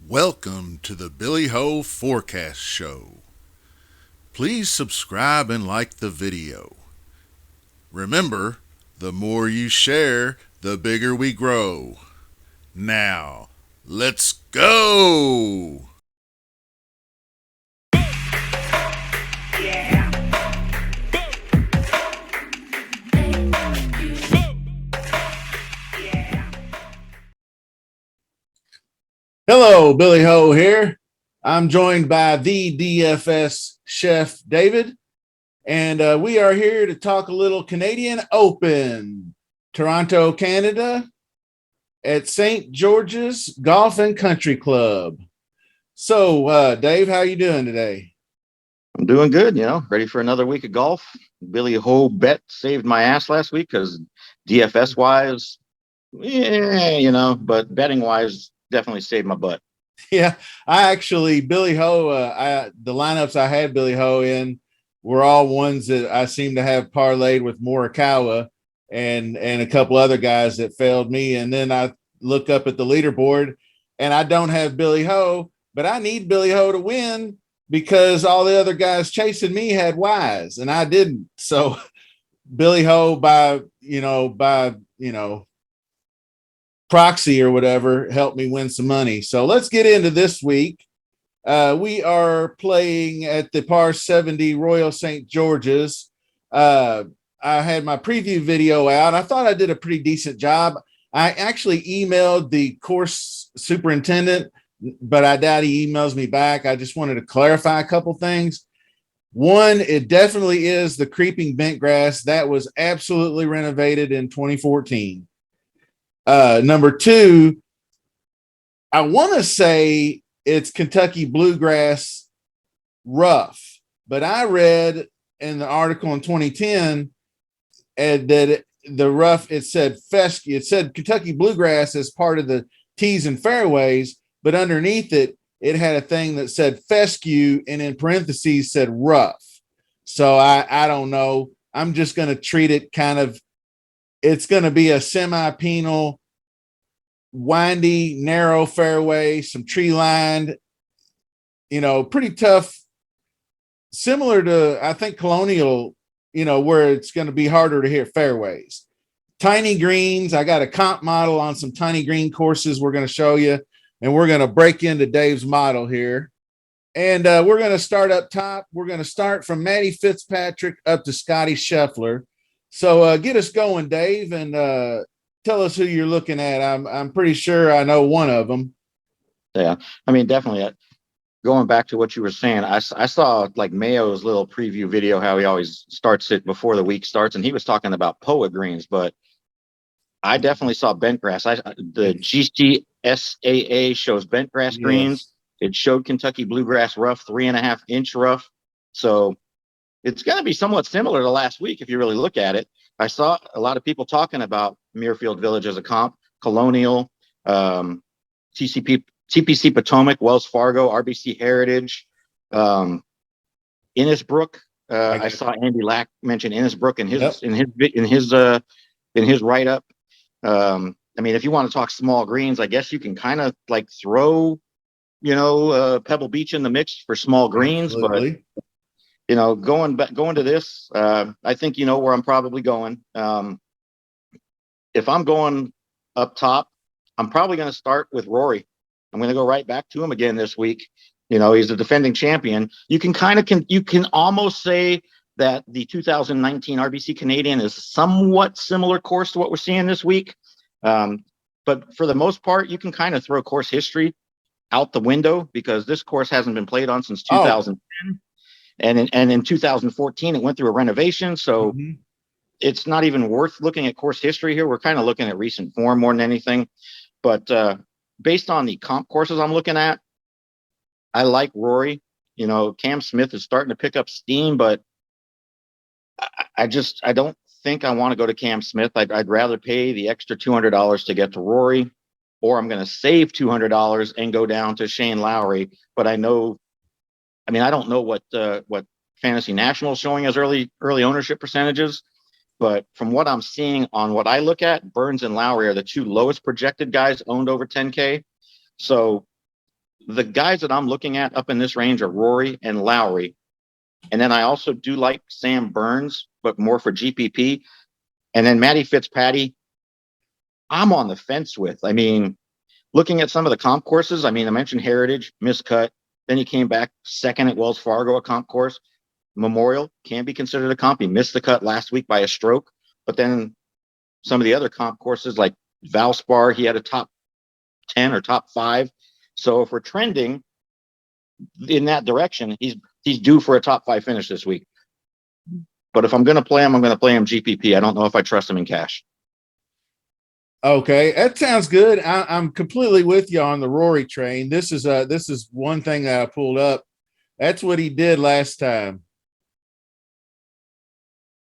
Welcome to the Billy Ho Forecast Show. Please subscribe and like the video. Remember, the more you share, the bigger we grow. Now, let's go! Hello, Billy Ho here. I'm joined by the DFS chef, David, and we are here to talk a little Canadian Open, Toronto, Canada, at St. George's Golf and Country Club. So, Dave, how you doing today? I'm doing good, ready for another week of golf. Billy Ho bet saved my ass last week because DFS wise, but betting wise, definitely saved my butt. Yeah, Billy Ho, the lineups I had Billy Ho in were all ones that I seem to have parlayed with Morikawa and a couple other guys that failed me. And then I look up at the leaderboard and I don't have Billy Ho, but I need Billy Ho to win because all the other guys chasing me had Y's and I didn't. So Billy Ho by proxy or whatever helped me win some money. So let's get into this week. We are playing at the par 70 Royal St. George's. I had my preview video out. I thought I did a pretty decent job. I actually emailed the course superintendent, but I doubt he emails me back. I just wanted to clarify a couple things. One, it definitely is the creeping bent grass that was absolutely renovated in 2014. Number two, I want to say it's Kentucky bluegrass rough, but I read in the article in 2010 that the rough, it said fescue. It said Kentucky bluegrass as part of the tees and fairways, but underneath it, it had a thing that said fescue and in parentheses said rough. So I don't know. I'm just going to treat it it's going to be a semi-penal, windy, narrow fairway, some tree lined, pretty tough, similar to, I think, Colonial, where it's going to be harder to hit fairways. Tiny greens. I got a comp model on some tiny green courses we're going to show you, and we're going to break into Dave's model here. And we're going to start up top. We're going to start from Matty Fitzpatrick up to Scotty Scheffler. So get us going, Dave, and tell us who you're looking at. I'm pretty sure I know one of them. Yeah, I mean, definitely. Going back to what you were saying, I saw like Mayo's little preview video, how he always starts it before the week starts, and he was talking about Poa greens, but I definitely saw bent grass. The GCSAA shows bent grass greens. It showed Kentucky bluegrass rough, 3.5-inch rough. So it's going to be somewhat similar to last week if you really look at it. I saw a lot of people talking about Muirfield Village as a comp, Colonial, TPC Potomac, Wells Fargo, RBC Heritage, Innisbrook. I saw Andy Lack mention Innisbrook in his write up. I mean, if you want to talk small greens, I guess you can kind of like throw, Pebble Beach in the mix for small greens. Absolutely. But going to this, I think where I'm probably going. If I'm going up top, I'm probably going to start with Rory. I'm going to go right back to him again this week. He's the defending champion. You can almost say that the 2019 RBC Canadian is somewhat similar course to what we're seeing this week. But for the most part, you can kind of throw course history out the window because this course hasn't been played on since 2010. And in 2014, it went through a renovation. So it's not even worth looking at course history here. We're kind of looking at recent form more than anything. But based on the comp courses I'm looking at, I like Rory. Cam Smith is starting to pick up steam, but I don't think I want to go to Cam Smith. I'd rather pay the extra $200 to get to Rory, or I'm going to save $200 and go down to Shane Lowry. But I don't know what Fantasy National is showing as early ownership percentages. But from what I'm seeing on what I look at, Burns and Lowry are the two lowest projected guys owned over 10K. So the guys that I'm looking at up in this range are Rory and Lowry. And then I also do like Sam Burns, but more for GPP. And then Matty Fitzpatrick, I'm on the fence with. I mean, looking at some of the comp courses, I mean, I mentioned Heritage, miscut. Then he came back second at Wells Fargo, a comp course. Memorial can be considered a comp. He missed the cut last week by a stroke. But then some of the other comp courses like Valspar, he had a top 10 or top 5. So if we're trending in that direction, he's due for a top 5 finish this week. But if I'm going to play him, I'm going to play him GPP. I don't know if I trust him in cash. Okay, that sounds good. I'm completely with you on the Rory train. This is one thing that I pulled up. That's what he did last time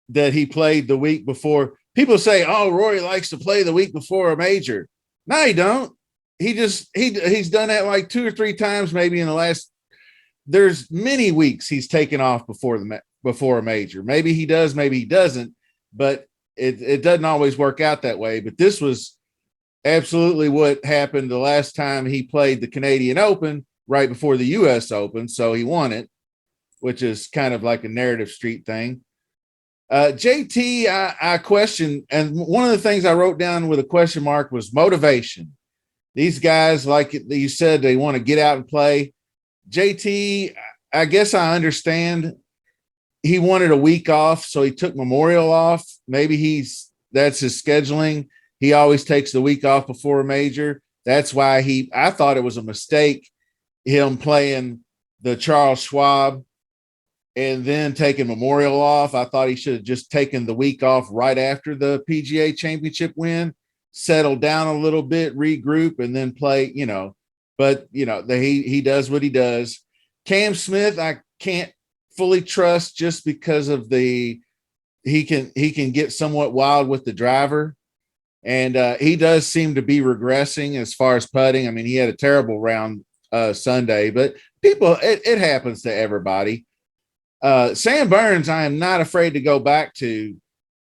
that he played the week before. People say, "Oh, Rory likes to play the week before a major." No, he don't. He's done that like 2 or 3 times, maybe in the last. There's many weeks he's taken off before a major. Maybe he does, maybe he doesn't, but it doesn't always work out that way. But this was absolutely what happened the last time he played the Canadian Open right before the U.S. Open, so he won it, which is kind of like a narrative street thing. JT, I question, and one of the things I wrote down with a question mark was motivation. These guys, like you said, they want to get out and play. JT, I guess I understand. He wanted a week off, so he took Memorial off. Maybe that's his scheduling. He always takes the week off before a major. That's why I thought it was a mistake, him playing the Charles Schwab and then taking Memorial off. I thought he should have just taken the week off right after the PGA Championship win, settle down a little bit, regroup, and then play, But, he does what he does. Cam Smith, I can't fully trust just because of he can get somewhat wild with the driver. And he does seem to be regressing as far as putting. I mean, he had a terrible round Sunday, but it happens to everybody. Sam Burns, I am not afraid to go back to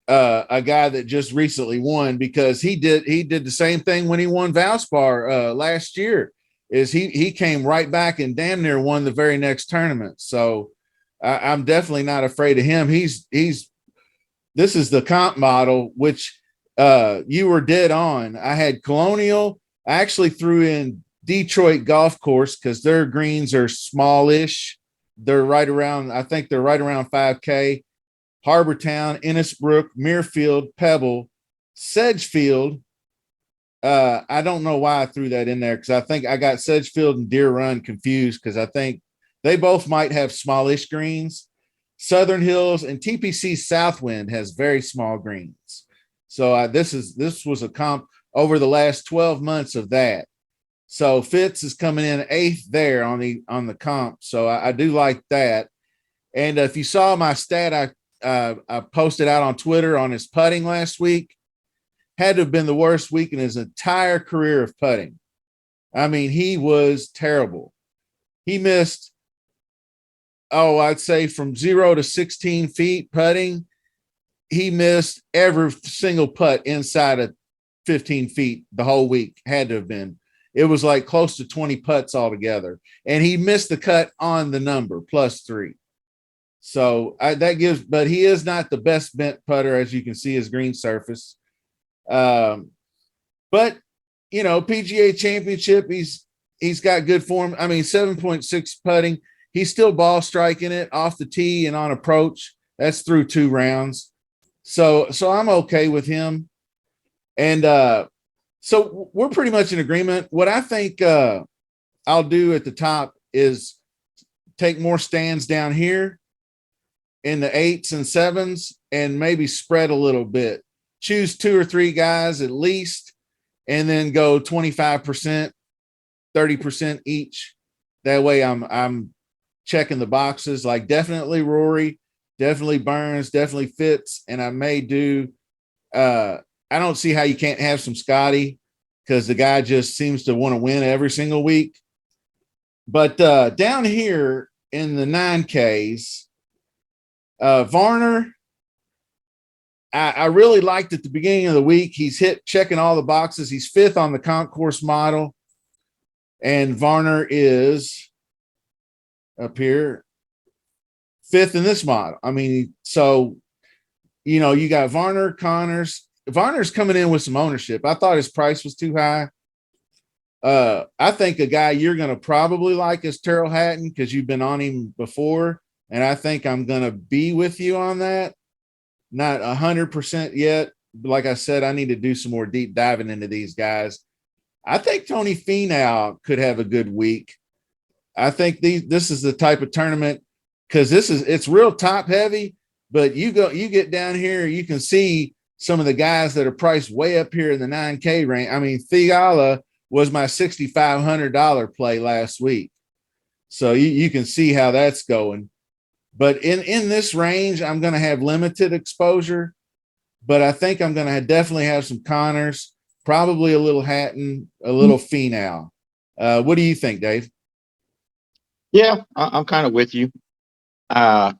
a guy that just recently won, because he did the same thing when he won Valspar last year. Is he came right back and damn near won the very next tournament. So I'm definitely not afraid of him. This is the comp model, which you were dead on. I had Colonial. I actually threw in Detroit Golf Course because their greens are smallish. They're right around 5K. Harbortown, Innisbrook, Muirfield, Pebble, Sedgefield. I don't know why I threw that in there, because I think I got Sedgefield and Deer Run confused, because I think they both might have smallish greens. Southern Hills and TPC Southwind has very small greens. So this was a comp over the last 12 months of that. So Fitz is coming in 8th there on the comp. So I do like that. And if you saw my stat, I posted out on Twitter on his putting last week, had to have been the worst week in his entire career of putting. I mean, he was terrible. He missed, I'd say from 0 to 16 feet putting. He missed every single putt inside of 15 feet the whole week. Had to have been. It was like close to 20 putts altogether. And he missed the cut on the number, +3. So but he is not the best bent putter, as you can see his green surface. But PGA Championship, he's got good form. I mean, 7.6 putting. He's still ball striking it off the tee and on approach. That's through 2 rounds. So I'm okay with him. And so we're pretty much in agreement. What I think I'll do at the top is take more stands down here in the 8s and 7s and maybe spread a little bit. Choose 2 or 3 guys at least, and then go 25%, 30% each. That way I'm checking the boxes, like definitely Rory, definitely Burns, definitely Fitz, and I may do I don't see how you can't have some Scotty, because the guy just seems to want to win every single week. But down here in the 9Ks, Varner, I really liked at the beginning of the week. He's checking all the boxes. He's 5th on the concourse model. and Varner is up here 5th in this model. I mean, so you got Varner, Connors. Varner's coming in with some ownership. I thought his price was too high. I think a guy you're going to probably like is Terrell Hatton because you've been on him before, and I think I'm going to be with you on that. Not 100% yet. Like I said, I need to do some more deep diving into these guys. I think Tony Finau could have a good week. I think this is the type of tournament because it's real top heavy, but you get down here, you can see some of the guys that are priced way up here in the 9K range. I mean, Theala was my $6,500 play last week. So you can see how that's going. But in this range, I'm going to have limited exposure, but I think I'm going to definitely have some Connors, probably a little Hatton, a little Finau. What do you think, Dave? Yeah, I'm kind of with you. I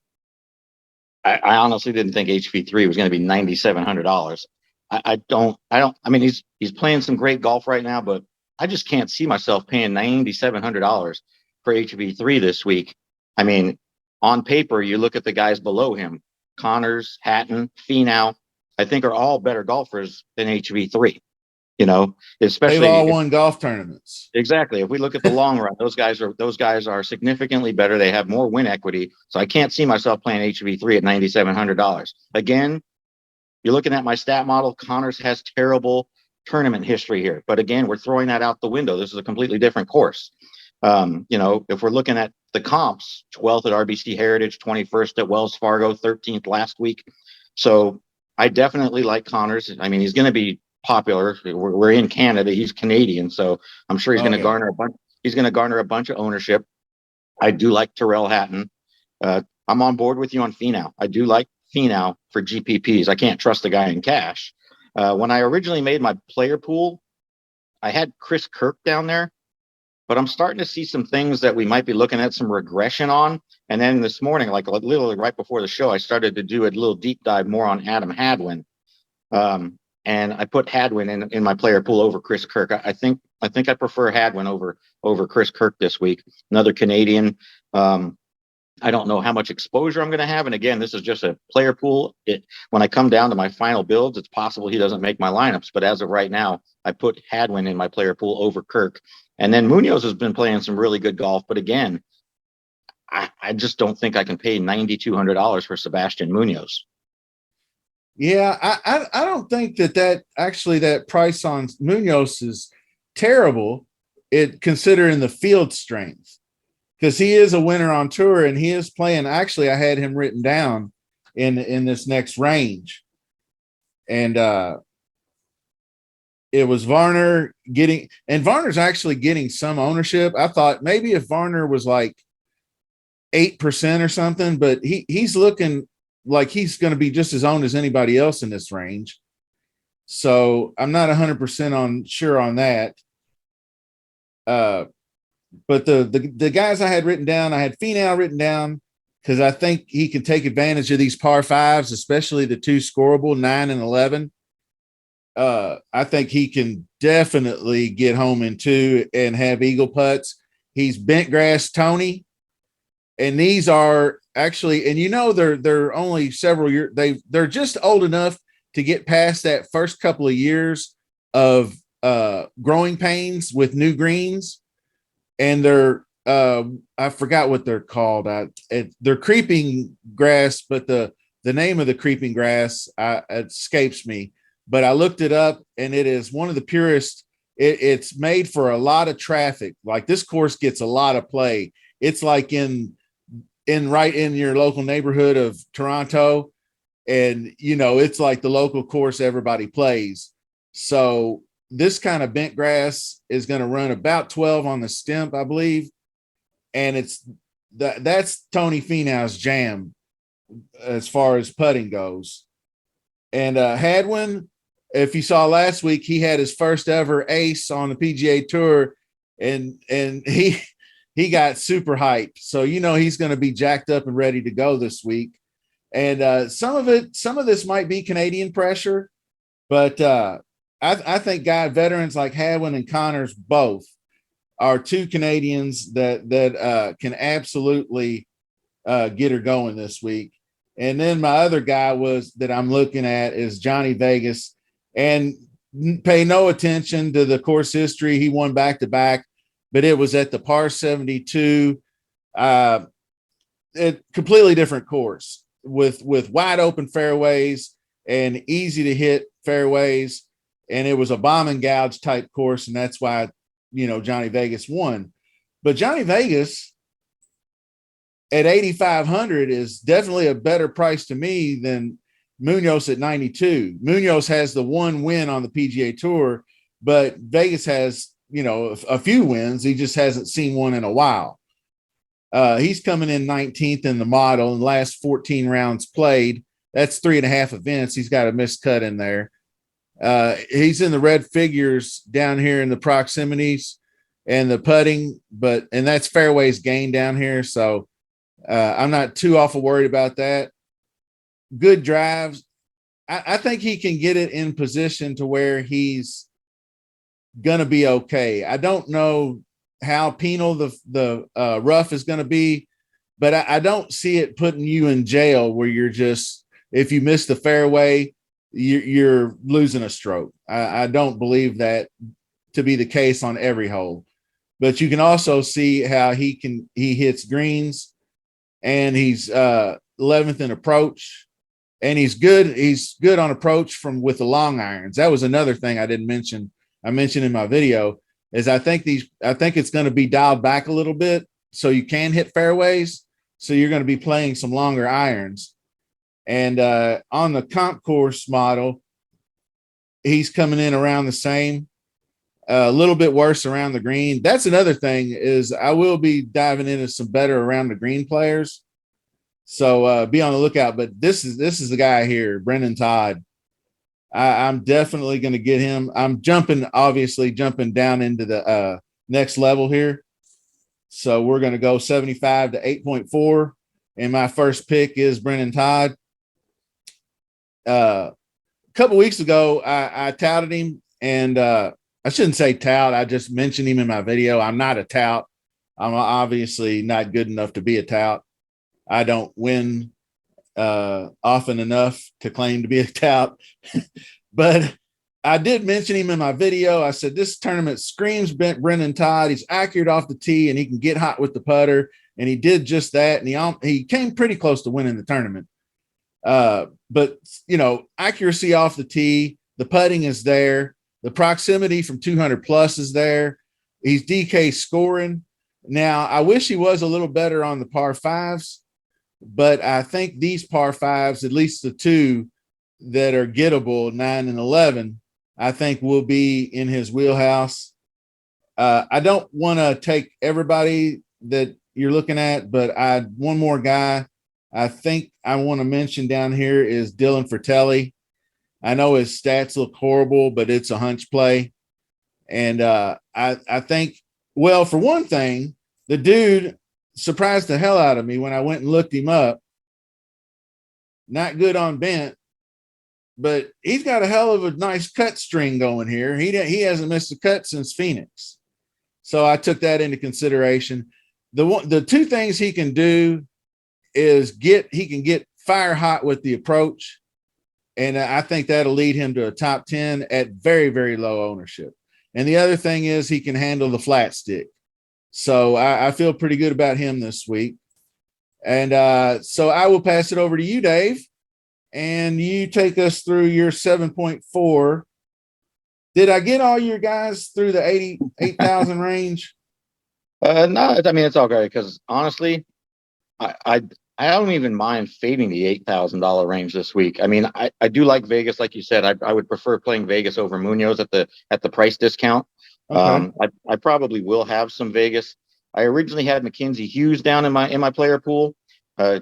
honestly didn't think HV3 was going to be $9,700. I mean, he's playing some great golf right now, but I just can't see myself paying $9,700 for HV3 this week. I mean, on paper, you look at the guys below him, Connors, Hatton, Finau, I think are all better golfers than HV3. Especially they've all won golf tournaments. Exactly. If we look at the long run, those guys are significantly better. They have more win equity. So I can't see myself playing HV3 at $9,700. Again, you're looking at my stat model. Connors has terrible tournament history here, but again, we're throwing that out the window. This is a completely different course. If we're looking at the comps, 12th at RBC Heritage, 21st at Wells Fargo, 13th last week. So I definitely like Connors. I mean, he's going to be popular. We're in Canada. He's Canadian, so I'm sure he's going to garner a bunch. He's going to garner a bunch of ownership. I do like Terrell Hatton. I'm on board with you on Finau. I do like Finau for GPPs. I can't trust the guy in cash. When I originally made my player pool, I had Chris Kirk down there, but I'm starting to see some things that we might be looking at some regression on. And then this morning, like literally right before the show, I started to do a little deep dive more on Adam Hadwin. And I put Hadwin in my player pool over Chris Kirk. I think I prefer Hadwin over Chris Kirk this week. Another Canadian. I don't know how much exposure I'm going to have. And again, this is just a player pool. When I come down to my final builds, it's possible he doesn't make my lineups. But as of right now, I put Hadwin in my player pool over Kirk. And then Munoz has been playing some really good golf. But again, I just don't think I can pay $9,200 for Sebastian Munoz. Yeah, I don't think that price on Munoz is terrible. Considering the field strength, because he is a winner on tour and he is playing. Actually, I had him written down in this next range, and it was Varner Varner's actually getting some ownership. I thought maybe if Varner was like 8% or something, but he's looking like he's going to be just as owned as anybody else in this range. So I'm not 100% sure on that. But the guys I had written down, I had Finau written down because I think he can take advantage of these par fives, especially the two scoreable 9 and 11. I think he can definitely get home in 2 and have eagle putts. He's bent grass Tony. And these are actually, and they're only several years. They're just old enough to get past that first couple of years of growing pains with new greens, and they're I forgot what they're called. They're creeping grass, but the name of the creeping grass escapes me. But I looked it up, and it is one of the purest. It's made for a lot of traffic. Like this course gets a lot of play. It's like right in your local neighborhood of Toronto. And, it's like the local course everybody plays. So this kind of bent grass is going to run about 12 on the stimp, I believe. And that's Tony Finau's jam as far as putting goes. And Hadwin, if you saw last week, he had his first ever ace on the PGA Tour, and he got super hyped. So, he's going to be jacked up and ready to go this week. And some of this might be Canadian pressure, but I think veterans like Hadwin and Connors both are two Canadians that can absolutely get her going this week. And then my other guy that I'm looking at is Johnny Vegas, and pay no attention to the course history. He won back to back, but it was at the par 72, a completely different course with wide open fairways and easy to hit fairways. And it was a bomb and gouge type course. And that's why, Johnny Vegas won. But Johnny Vegas at 8,500 is definitely a better price to me than Munoz at 92. Munoz has the one win on the PGA Tour, but Vegas has, a few wins. He just hasn't seen one in a while. He's coming in 19th in the model in the last 14 rounds played. That's 3.5 events. He's got a missed cut in there. He's in the red figures down here in the proximities and the putting, and that's fairways gained down here. So I'm not too awful worried about that. Good drives. I think he can get it in position to where he's going to be okay. I don't know how penal the rough is going to be, but I don't see it putting you in jail where you're just, if you miss the fairway, you're losing a stroke. I don't believe that to be the case on every hole, but you can also see how he hits greens, and he's 11th in approach, and he's good on approach with the long irons. That was another thing I didn't mention. I mentioned in my video is I think it's going to be dialed back a little bit so you can hit fairways. So you're going to be playing some longer irons. And on the comp course model, he's coming in around the same, a little bit worse around the green. That's another thing is I will be diving into some better around the green players. So be on the lookout. But this is the guy here, Brendan Todd. I'm definitely going to get him. I'm jumping down into the next level here. So we're going to go 75 to 8.4. And my first pick is Brendan Todd. A couple weeks ago, I touted him, and I shouldn't say tout. I just mentioned him in my video. I'm not a tout. I'm obviously not good enough to be a tout. I don't win often enough to claim to be a tout, but I did mention him in my video. I said, this tournament screams Brendan Todd. He's accurate off the tee, and he can get hot with the putter. And he did just that. And he came pretty close to winning the tournament. But accuracy off the tee, the putting is there. The proximity from 200 plus is there. He's DK scoring. Now, I wish he was a little better on the par fives, but I think these par fives, at least the two that are gettable, 9 and 11, I think will be in his wheelhouse. I don't want to take everybody that you're looking at, but one more guy I think I want to mention down here is Dylan Fratelli. I know his stats look horrible, but it's a hunch play. And I think, well, for one thing, the dude surprised the hell out of me when I went and looked him up. Not good on bent, but he's got a hell of a nice cut string going here. He hasn't missed a cut since Phoenix. So I took that into consideration. The two things he can do is he can get fire hot with the approach. And I think that'll lead him to a top 10 at very, very low ownership. And the other thing is he can handle the flat stick. So I feel pretty good about him this week. And so I will pass it over to you, Dave, and you take us through your 7.4. Did I get all your guys through the 88,000 range? No, I mean, it's okay because honestly, I don't even mind fading the $8,000 range this week. I mean, I do like Vegas, like you said. I would prefer playing Vegas over Munoz at the price discount. Okay. I probably will have some Vegas. I originally had Mackenzie Hughes down in my player pool.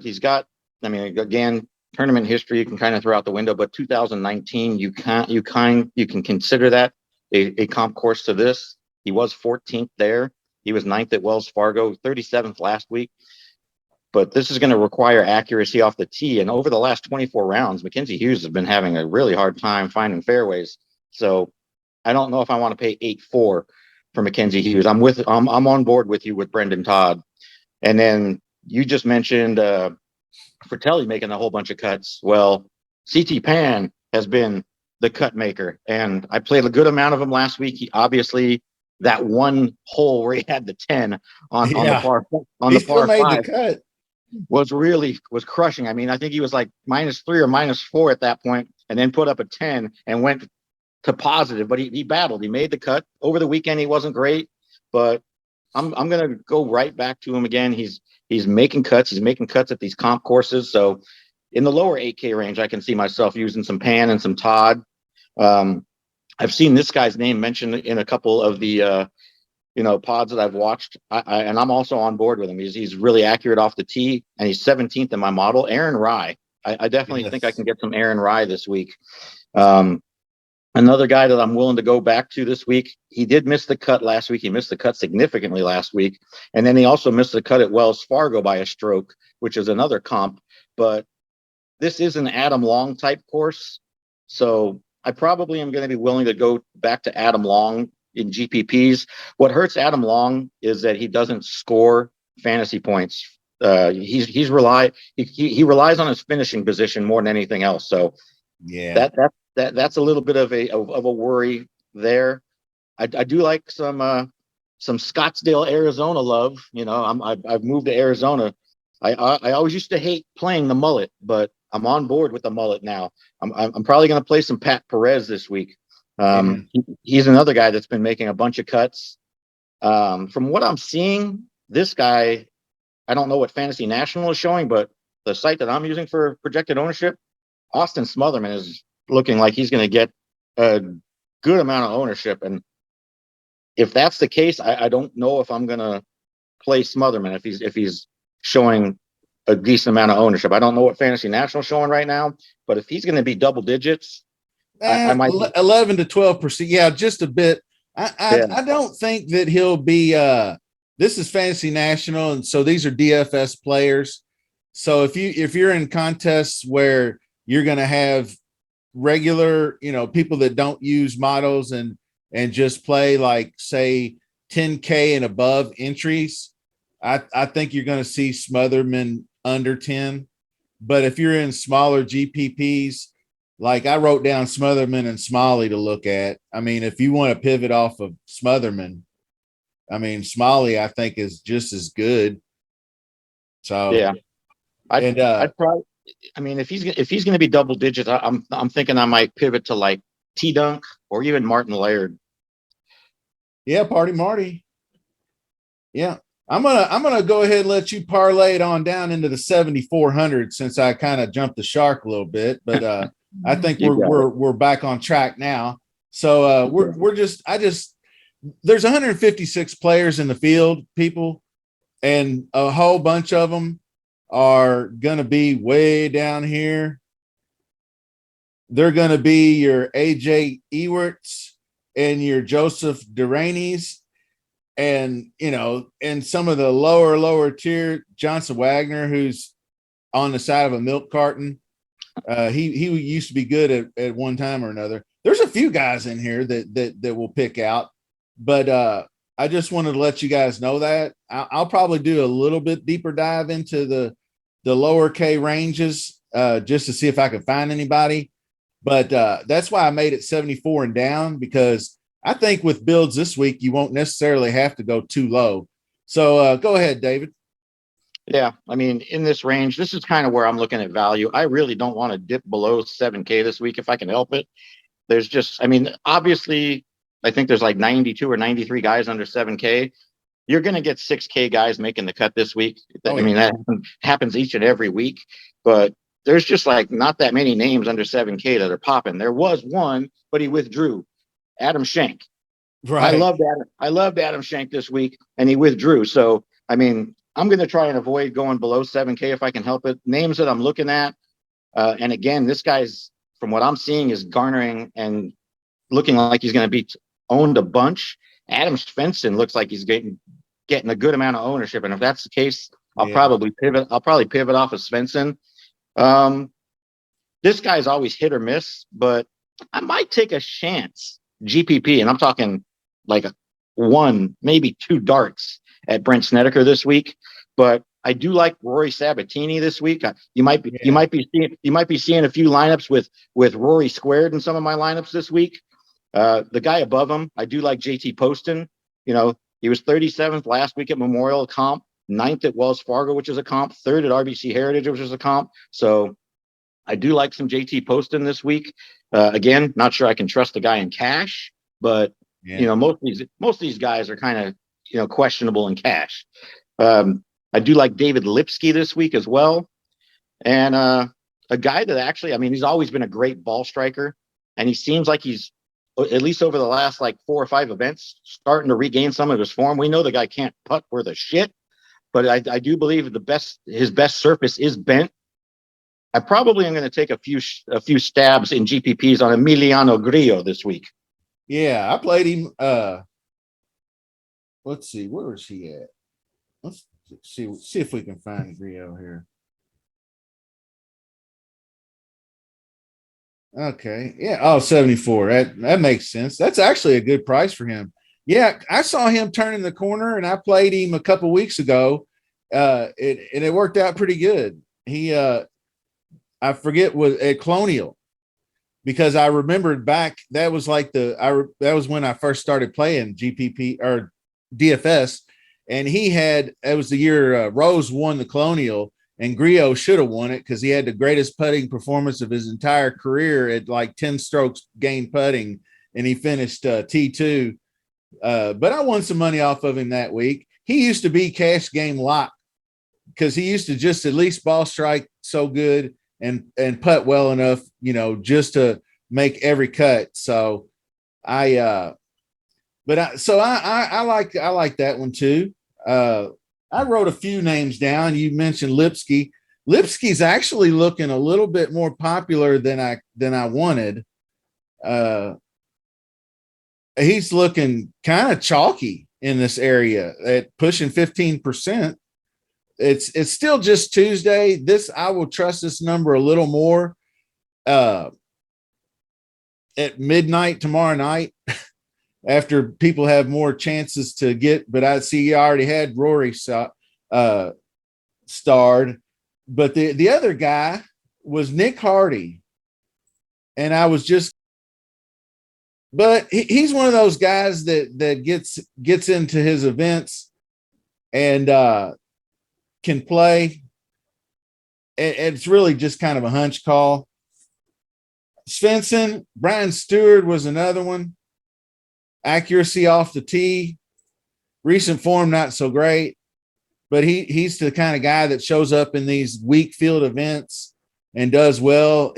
He's got, I mean, again, tournament history you can kind of throw out the window, but 2019 you can consider that a comp course to this. He was 14th there. He was 9th at Wells Fargo, 37th last week. But this is going to require accuracy off the tee. And over the last 24 rounds, Mackenzie Hughes has been having a really hard time finding fairways. So I don't know if I want to pay 8.4 for for Mackenzie Hughes. I'm on board with you with Brendan Todd. And then you just mentioned Fratelli making a whole bunch of cuts. Well, CT Pan has been the cut maker, and I played a good amount of him last week. He obviously that one hole where he had the 10 on the par made the 5 cut. was crushing. I mean, I think he was like -3 or -4 at that point, and then put up a 10 and went to positive. But he battled. He made the cut over the weekend. He wasn't great, but I'm gonna go right back to him again. He's making cuts. He's making cuts at these comp courses. So in the lower 8K range, I can see myself using some Pan and some Todd. I've seen this guy's name mentioned in a couple of the pods that I've watched, and I'm also on board with him. He's really accurate off the tee, and he's 17th in my model. Aaron Rye. I definitely think I can get some Aaron Rye this week. Another guy that I'm willing to go back to this week. He did miss the cut last week. He missed the cut significantly last week, and then he also missed the cut at Wells Fargo by a stroke, which is another comp. But this is an Adam Long type course, so I probably am going to be willing to go back to Adam Long in GPPs. What hurts Adam Long is that he doesn't score fantasy points. He relies on his finishing position more than anything else. So yeah, that's a little bit of a worry there. I do like some Scottsdale, Arizona love. I've moved to Arizona. I always used to hate playing the mullet, but I'm on board with the mullet now. I'm probably going to play some Pat Perez this week. He's another guy that's been making a bunch of cuts. From what I'm seeing, this guy, I don't know what Fantasy National is showing, but the site that I'm using for projected ownership, Austin Smotherman is looking like he's going to get a good amount of ownership. And if that's the case, I don't know if I'm going to play Smotherman if he's showing a decent amount of ownership. I don't know what Fantasy National is showing right now, but if he's going to be double digits, I might 11 to 12%. Yeah, just a bit. I don't think that he'll be. This is Fantasy National, and so these are DFS players. So if you're in contests where you're going to have regular, people that don't use models and just play like say 10K and above entries, I think you're going to see Smotherman under 10. But if you're in smaller GPPs, like I wrote down Smotherman and Smalley to look at. I mean, if you want to pivot off of Smotherman, I mean, Smalley, I think is just as good. So yeah, I'd probably. I mean, if he's going to be double digits, I'm thinking I might pivot to like T Dunk or even Martin Laird. Yeah, Party Marty. Yeah, I'm gonna go ahead and let you parlay it on down into the 7,400 since I kind of jumped the shark a little bit, but I think we're back on track now. So there's 156 players in the field, people, and a whole bunch of them are gonna be way down here. They're gonna be your AJ Ewerts and your Joseph Duranis, and and some of the lower tier, Johnson Wagner, who's on the side of a milk carton. He used to be good at one time or another. There's a few guys in here that will pick out, but I just wanted to let you guys know that I'll probably do a little bit deeper dive into the lower K ranges just to see if I can find anybody. But that's why I made it 74 and down, because I think with builds this week, you won't necessarily have to go too low. So go ahead, David. Yeah, I mean, in this range, this is kind of where I'm looking at value. I really don't want to dip below 7K this week if I can help it. There's just, I mean, obviously, I think there's like 92 or 93 guys under 7K. You're going to get 6K guys making the cut this week. I mean, that happens each and every week, but there's just like not that many names under 7K that are popping. There was one, but he withdrew. Adam Schenk. Right. I loved Adam Schenk this week, and he withdrew. So, I mean, I'm going to try and avoid going below 7K if I can help it. Names that I'm looking at, and again, this guy's, from what I'm seeing, is garnering and looking like he's going to be owned a bunch. Adam Svensson looks like he's getting a good amount of ownership, and if that's the case, I'll probably pivot off of Svensson. This guy's always hit or miss, but I might take a chance. GPP, and I'm talking like one, maybe two darts at Brent Snedeker this week, but I do like Rory Sabatini this week. You might be seeing a few lineups with Rory squared in some of my lineups this week. The guy above him, I do like JT Poston. You know, he was 37th last week at Memorial comp, 9th at Wells Fargo, which is a comp, 3rd at RBC Heritage, which is a comp. So I do like some JT Poston this week. Again, not sure I can trust the guy in cash, but you know, most of these guys are kind of, you know, questionable in cash. I do like David Lipsky this week as well. And a guy that actually, I mean, he's always been a great ball striker, and he seems like he's, at least over the last like 4 or 5 events, starting to regain some of his form. We know the guy can't putt worth a shit, but I do believe his best surface is bent. I probably am going to take a few stabs in GPPs on Emiliano Grillo this week. Yeah, I played him. Let's see, where is he at? Let's see if we can find Grillo here. Okay. Yeah. Oh, 74. That makes sense. That's actually a good price for him. Yeah, I saw him turning the corner, and I played him a couple weeks ago. It worked out pretty good. He I forget what at Colonial, because I remembered back that was like that was when I first started playing GPP or DFS, and it was the year Rose won the Colonial, and Grillo should have won it because he had the greatest putting performance of his entire career at like 10 strokes gained putting, and he finished T2. But I won some money off of him that week. He used to be cash game lock because he used to just at least ball strike so good and putt well enough, you know, just to make every cut. So I like that one too. I wrote a few names down. You mentioned Lipsky. Lipsky's actually looking a little bit more popular than I wanted. He's looking kind of chalky in this area at pushing 15%. It's still just Tuesday. I will trust this number a little more at midnight tomorrow night after people have more chances to get. But I see you already had Rory starred, but the other guy was Nick Hardy, and I was just. But he's one of those guys that gets into his events and can play. And it's really just kind of a hunch call. Svensson, Brian Stewart was another one. Accuracy off the tee. Recent form, not so great. But he's the kind of guy that shows up in these weak field events and does well.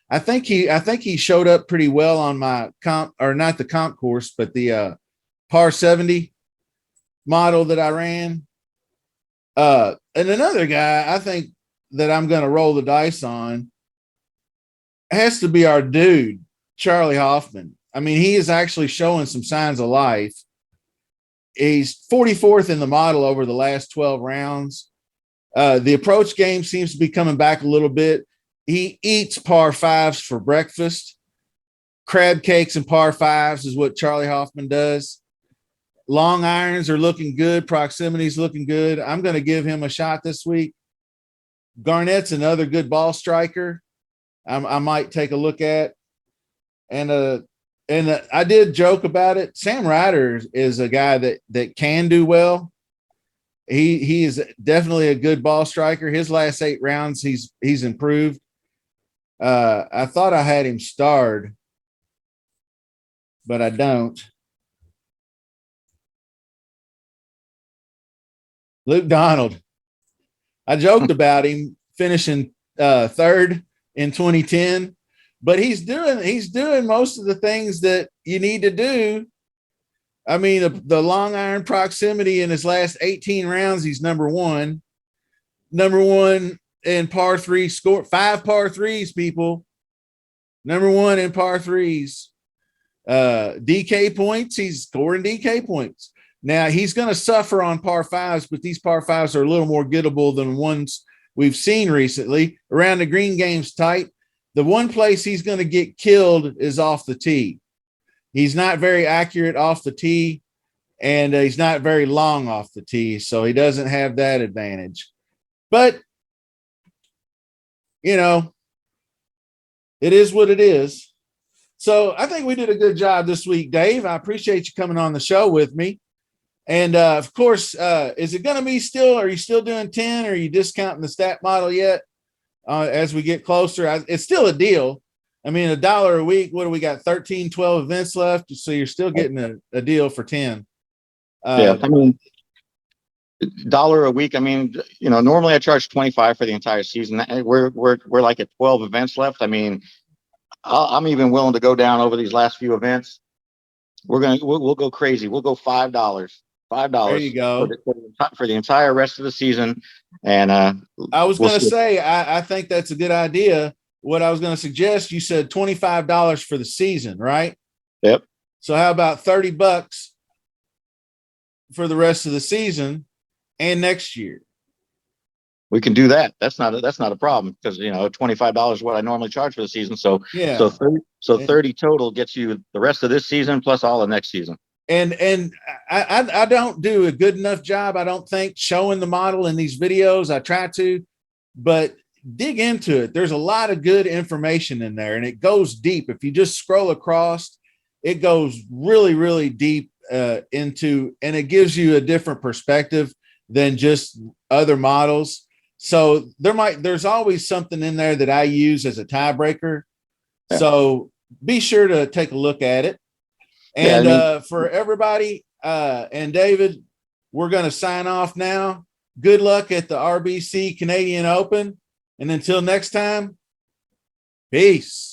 I think he showed up pretty well on my comp, or not the comp course, but the par 70 model that I ran. And another guy I think that I'm going to roll the dice on has to be our dude, Charlie Hoffman. I mean, he is actually showing some signs of life. He's 44th in the model over the last 12 rounds. The approach game seems to be coming back a little bit. He eats par 5s for breakfast. Crab cakes and par 5s is what Charlie Hoffman does. Long irons are looking good. Proximity's looking good. I'm going to give him a shot this week. Garnett's another good ball striker. I might take a look at. And I did joke about it. Sam Ryder is a guy that can do well. He is definitely a good ball striker. His last 8 rounds, he's improved. I thought I had him starred, but I don't. Luke Donald. I joked about him finishing 3rd in 2010, but he's doing most of the things that you need to do. I mean, the long iron proximity in his last 18 rounds, he's number one in par 3 score, 5 par 3s, people. Number 1 in par 3s. DK points, he's scoring DK points. Now he's going to suffer on par 5s, but these par 5s are a little more gettable than ones we've seen recently. Around the green game's tight. The one place he's going to get killed is off the tee. He's not very accurate off the tee. and he's not very long off the tee, so he doesn't have that advantage. But, you know, it is what it is. So I think we did a good job this week, Dave. I appreciate you coming on the show with me. And of course, is it going to be still, are you still doing 10 or are you discounting the stat model yet as we get closer? It's still a deal. I mean, $1 a week. What do we got? 13, 12 events left. So you're still getting a deal for 10. Yeah. I mean, $1 a week. I mean, you know, normally I charge 25 for the entire season. We're like at 12 events left. I mean, I'm even willing to go down over these last few events. We'll go crazy. We'll go $5. $5 there you go. For the entire rest of the season. And I was going to say, I think that's a good idea. What I was going to suggest, you said $25 for the season, right? Yep. So how about $30 for the rest of the season and next year? We can do that. That's not a problem because, you know, $25 is what I normally charge for the season. So yeah, so 30 total gets you the rest of this season plus all of next season. And I don't do a good enough job, I don't think, showing the model in these videos. I try to, but dig into it. There's a lot of good information in there, and it goes deep. If you just scroll across, it goes really, really deep into, and it gives you a different perspective than just other models. So there's always something in there that I use as a tiebreaker. Yeah. So be sure to take a look at it. And for everybody, and David, we're going to sign off now. Good luck at the RBC Canadian Open. And until next time, peace.